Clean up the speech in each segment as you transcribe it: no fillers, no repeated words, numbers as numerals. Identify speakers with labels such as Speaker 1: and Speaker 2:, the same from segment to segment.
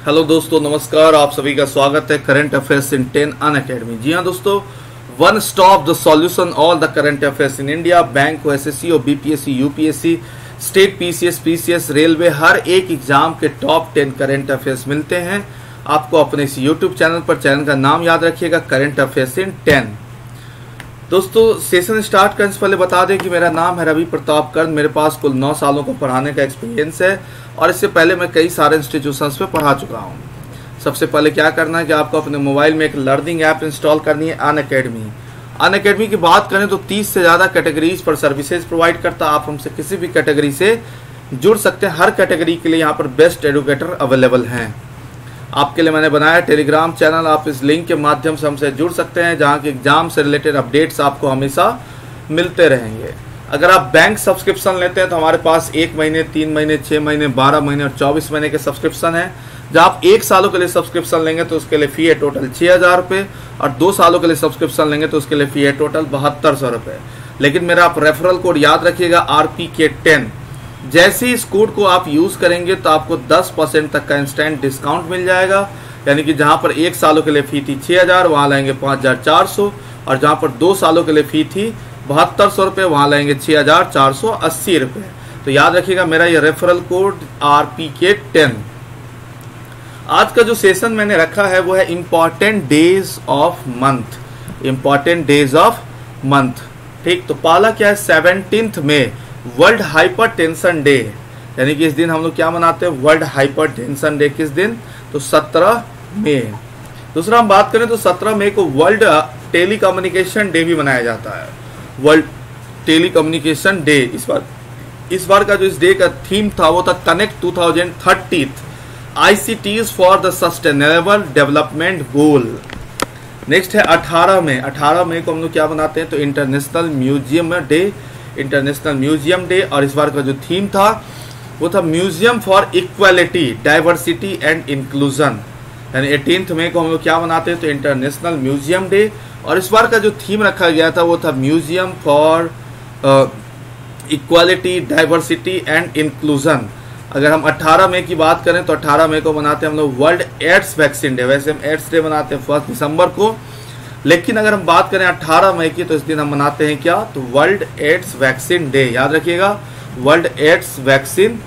Speaker 1: Hello दोस्तों, नमस्कार। आप सभी का स्वागत है करंट अफेयर्स इन 10 अनअकैडमी। जी हाँ दोस्तों, one stop the solution all the current affairs in India. Bank हो, एसएससी हो, BPSC, UPSC, state PCS, PCS, railway, हर एक एग्जाम के टॉप 10 करंट अफेयर्स मिलते हैं आपको अपने इस यूट्यूब चैनल पर। चैनल का नाम याद रखिएगा, करंट अफेयर्स इन 10। दोस्तों, सेशन स्टार्ट करने से पहले बता दें कि मेरा नाम है रवि प्रताप कर्द। मेरे पास कुल 9 सालों को पढ़ाने का एक्सपीरियंस है और इससे पहले मैं कई सारे इंस्टीट्यूशंस पे पढ़ा चुका हूँ। सबसे पहले क्या करना है कि आपको अपने मोबाइल में एक लर्निंग ऐप इंस्टॉल करनी है, अनअकैडमी। अनअकैडमी की बात करें तो 30 से ज़्यादा कैटेगरीज पर सर्विसेज प्रोवाइड करता है। आप हमसे किसी भी कैटेगरी से जुड़ सकते हैं। हर कैटेगरी के लिए यहाँ पर बेस्ट एडुकेटर अवेलेबल हैं। आपके लिए मैंने बनाया टेलीग्राम चैनल। आप इस लिंक के माध्यम से हमसे जुड़ सकते हैं, जहाँ के एग्जाम से रिलेटेड अपडेट्स आपको हमेशा मिलते रहेंगे। अगर आप बैंक सब्सक्रिप्शन लेते हैं तो हमारे पास 1 महीने, 3 महीने, 6 महीने, 12 महीने और 24 महीने के सब्सक्रिप्शन है। जब आप 1 सालों के लिए सब्सक्रिप्शन लेंगे तो उसके लिए फ़ी है टोटल 6000 रुपये, और 2 सालों के लिए सब्सक्रिप्शन लेंगे तो उसके लिए फ़ी है टोटल 7200 रुपये। लेकिन मेरा आप रेफरल कोड याद रखिएगा, RPK10। जैसे ही इस कोड को आप यूज़ करेंगे तो आपको 10% तक का इंस्टेंट डिस्काउंट मिल जाएगा। यानी कि जहाँ पर 1 सालों के लिए फ़ी थी 6000, वहाँ लाएंगे 5400, और जहाँ पर 2 सालों के लिए फ़ी थी 7200 रुपये, वहाँ लाएंगे 6480 रुपये। तो याद रखिएगा, मेरा ये रेफरल कोड RPK10। आज का जो सेशन मैंने रखा है वो है important days of month. Important days of month, ठीक। तो पहला क्या है, 17 मई वर्ल्ड हाइपर टेंशन डे। यानी कि इस दिन हम लोग क्या मनाते हैं, वर्ल्ड हाइपर टेंशन डे। किस दिन, तो 17 मई। दूसरा हम बात करें तो 17 मई को वर्ल्ड टेली कम्युनिकेशन डे भी मनाया जाता है। World telecommunication day. इस बार का जो इस डे का थीम था वो था connect 2030 ICTs for the sustainable development goal. Next है 18 मई। 18 मई को हम लोग क्या मनाते हैं, तो international museum day. International museum day. और इस बार का जो थीम था वो था museum for equality, diversity and inclusion. यानी 18 मई को हम लोग क्या मनाते हैं, तो इंटरनेशनल म्यूजियम डे। और इस बार का जो थीम रखा गया था वो था museum for equality, diversity and inclusion. अगर हम 18 मई की बात करें तो 18 मई को मनाते हैं हम लोग वर्ल्ड एड्स वैक्सीन डे। वैसे हम एड्स डे मनाते हैं 1 दिसंबर को, लेकिन अगर हम बात करें 18 मई की तो इस दिन हम मनाते हैं क्या, तो वर्ल्ड एड्स वैक्सीन डे। याद रखिएगा, वर्ल्ड एड्स वैक्सीन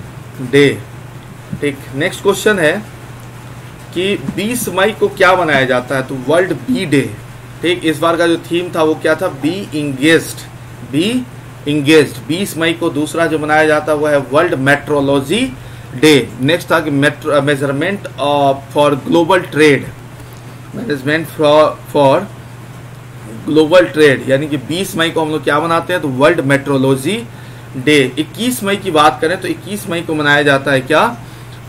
Speaker 1: डे, ठीक। नेक्स्ट क्वेश्चन है कि 20 मई को क्या मनाया जाता है, तो वर्ल्ड बी डे, ठीक। इस बार का जो थीम था वो क्या था, बी इंगेज्ड। Be engaged. 20 मई को दूसरा जो मनाया जाता है वो है वर्ल्ड मेट्रोलॉजी डे। नेक्स्ट था कि measurement for global trade, management for global trade. यानी कि 20 मई को हम लोग क्या मनाते हैं, तो वर्ल्ड मेट्रोलॉजी डे। 21 मई की बात करें तो 21 मई को मनाया जाता है क्या,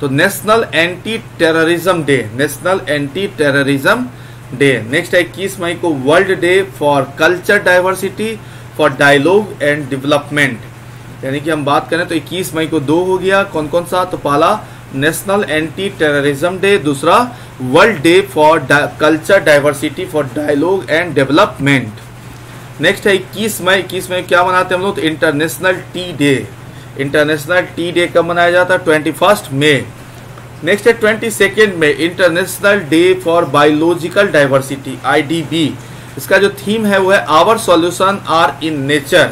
Speaker 1: तो national anti terrorism day. National anti terrorism day. Next है 21 मई को world day for culture diversity for dialogue and development. यानी कि हम बात करें तो 21 मई को 2 हो गया, कौन कौन सा, तो पहला नेशनल एंटी टेररिज्म डे, दूसरा world day for culture diversity for dialogue and development. Next है 21 मई। 21 मई क्या मनाते हैं हम लोग, तो international tea day. International tea day कब मनाया जाता है, 21 मई। नेक्स्ट है 22 मई, international day for biological diversity, IDB। इसका जो थीम है वो है our solution are in nature.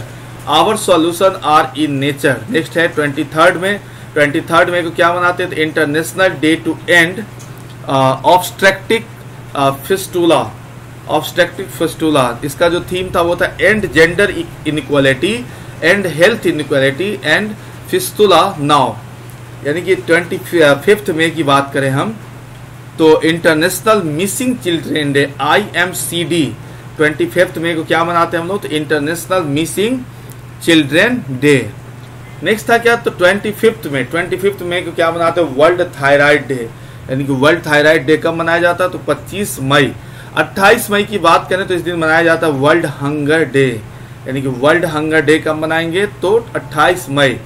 Speaker 1: Our solution are in nature. Next है 23 मई। 23 मई को क्या मनाते हैं, तो international day to end obstructive fistula. Obstructive fistula. इसका जो थीम था वो था end gender inequality end health inequality end fistula now. यानी कि 25 मई की बात करें हम तो international missing children day, IMCD। 25 मई को क्या मनाते हैं हम लोग, तो international missing children day. Next था क्या, तो 25 मई। 25 मई को क्या मनाते हैं, वर्ल्ड थायराइड डे। यानी कि वर्ल्ड थायराइड डे कब मनाया जाता है, तो 25 मई। 28 मई की बात करें तो इस दिन मनाया जाता है वर्ल्ड हंगर डे। यानी कि वर्ल्ड हंगर डे कब मनाएंगे, तो 28 मई।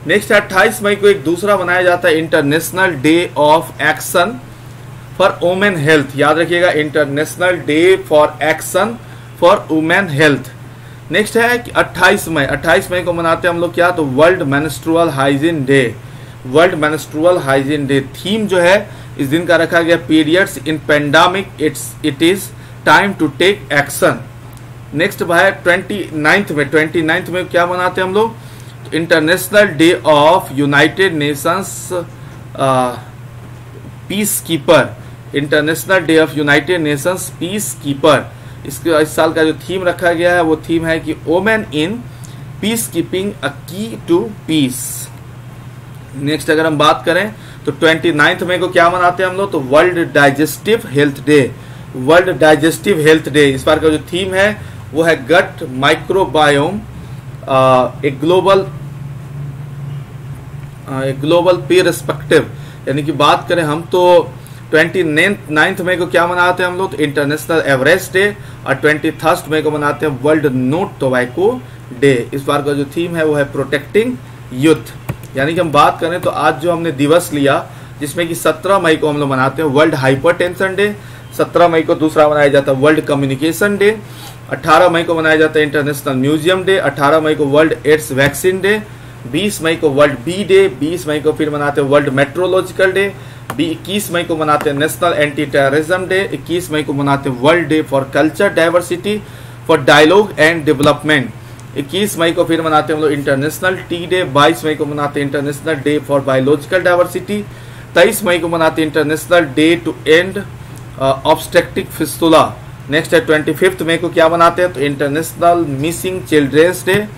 Speaker 1: नेक्स्ट 28 मई को एक दूसरा मनाया जाता है international day of action for women health. याद रखिएगा, international day for action for women health. Next है कि 28 मई। 28 मई को मनाते हैं हम लोग क्या, तो world menstrual hygiene day. World menstrual hygiene day. Theme जो है इस दिन का रखा गया periods in pandemic it is time to take action. Next भाई 29th में क्या मनाते हैं हम लोग, तो international day of United Nations peacekeeper, international day of United Nations peacekeeper. इस साल का जो थीम रखा गया है वो थीम है कि women in peace keeping a की टू पीस। नेक्स्ट अगर हम बात करें तो 29 मई को क्या मनाते हैं हम लोग, तो world digestive health day, world digestive health day. इस बार का जो थीम है वो है gut microbiome a global perspective. यानी कि बात करें हम तो 29 मई को क्या मनाते हैं हम लोग, तो इंटरनेशनल एवरेस्ट डे, और 21 मई को मनाते हैं वर्ल्ड नो टोबैको डे। इस बार का जो थीम है वो है प्रोटेक्टिंग यूथ। यानी कि हम बात करें तो आज जो हमने दिवस लिया जिसमें कि 17 मई को हम लोग मनाते हैं वर्ल्ड हाइपरटेंशन डे, 17 मई को दूसरा मनाया जाता है वर्ल्ड कम्युनिकेशन डे, 18 मई को मनाया जाता है इंटरनेशनल म्यूजियम डे, 18 मई को वर्ल्ड एड्स वैक्सीन डे, 20 मई को वर्ल्ड बी डे, 20 मई को फिर मनाते हैं वर्ल्ड मेट्रोलॉजिकल डे, 21 मई को मनाते हैं नेशनल एंटी टेररिज्म डे, 21 मई को मनाते हैं world day for culture diversity for dialogue and development, 21 मई को फिर मनाते हैं हम लोग इंटरनेशनल टी डे, 22 मई को मनाते हैं international day for biological diversity, 23 मई को मनाते हैं international day to end obstetric fistula. Next है 25 मई को क्या मनाते हैं, तो इंटरनेशनल मिसिंग चिल्ड्रेंस डे,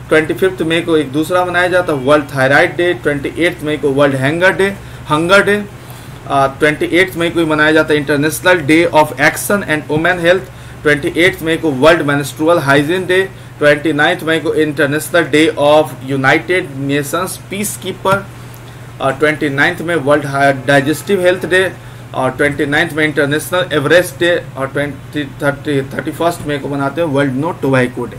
Speaker 1: 25 मई को एक दूसरा मनाया जाता है वर्ल्ड थायराइड डे, 28 मई को वर्ल्ड हंगर डे 28 मई को मनाया जाता है international day of action and women health, 28 मई को वर्ल्ड मेंस्ट्रुअल हाइजीन डे, 29 मई को international day of United Nations piece keeper, और 29 में वर्ल्ड डाइजेस्टिव हेल्थ डे, और 29 में इंटरनेशनल एवरेस्ट डे, और 31 मई को मनाते हैं वर्ल्ड नो टोबैको डे।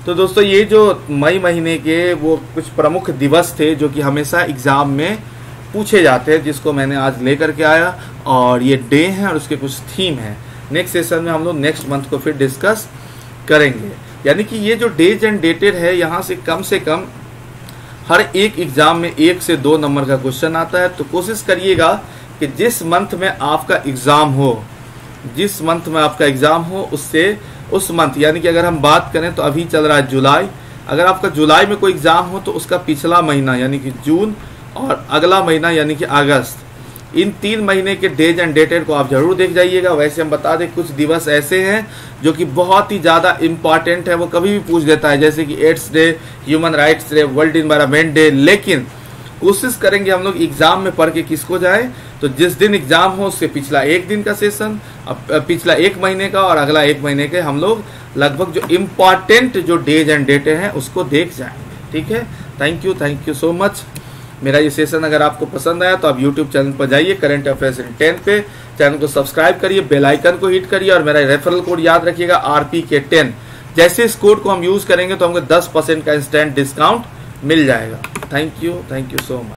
Speaker 1: तो दोस्तों ये जो मई महीने के वो कुछ प्रमुख दिवस थे जो कि हमेशा एग्जाम में पूछे जाते हैं, जिसको मैंने आज लेकर के आया, और ये डे हैं और उसके कुछ थीम है। नेक्स्ट सेशन में हम लोग नेक्स्ट मंथ को फिर डिस्कस करेंगे। यानी कि ये जो डेज एंड डेटेड है यहाँ से कम हर एक एग्जाम में 1 से 2 नंबर का क्वेश्चन आता है। तो कोशिश करिएगा कि जिस मंथ में आपका एग्जाम हो उससे उस मंथ, यानी कि अगर हम बात करें तो अभी चल रहा है जुलाई, अगर आपका जुलाई में कोई एग्जाम हो तो उसका पिछला महीना यानी कि जून और अगला महीना यानी कि अगस्त, इन 3 महीने के डेज एंड डेटेड को आप जरूर देख जाइएगा। वैसे हम बता दें कुछ दिवस ऐसे हैं जो कि बहुत ही ज़्यादा इम्पॉर्टेंट है, वो कभी भी पूछ देता है, जैसे कि AIDS day, human rights day, world environment day. लेकिन कोशिश करेंगे हम लोग एग्जाम में पढ़ के किसको जाए, तो जिस दिन एग्जाम हो उससे पिछला 1 दिन का सेशन, पिछला 1 महीने का और अगला 1 महीने के हम लोग लगभग जो इम्पॉर्टेंट जो डेज एंड डेटेड हैं उसको देख जाएंगे। ठीक है, थैंक यू सो मच। मेरा ये सेशन अगर आपको पसंद आया तो आप YouTube चैनल पर जाइए, करंट अफेयर्स इन 10 पे, चैनल को सब्सक्राइब करिए, बेल आइकन को हिट करिए, और मेरा रेफरल कोड याद रखिएगा RPK10। जैसे इस कोड को हम यूज करेंगे तो हमको 10% का इंस्टेंट डिस्काउंट मिल जाएगा। Thank you so much.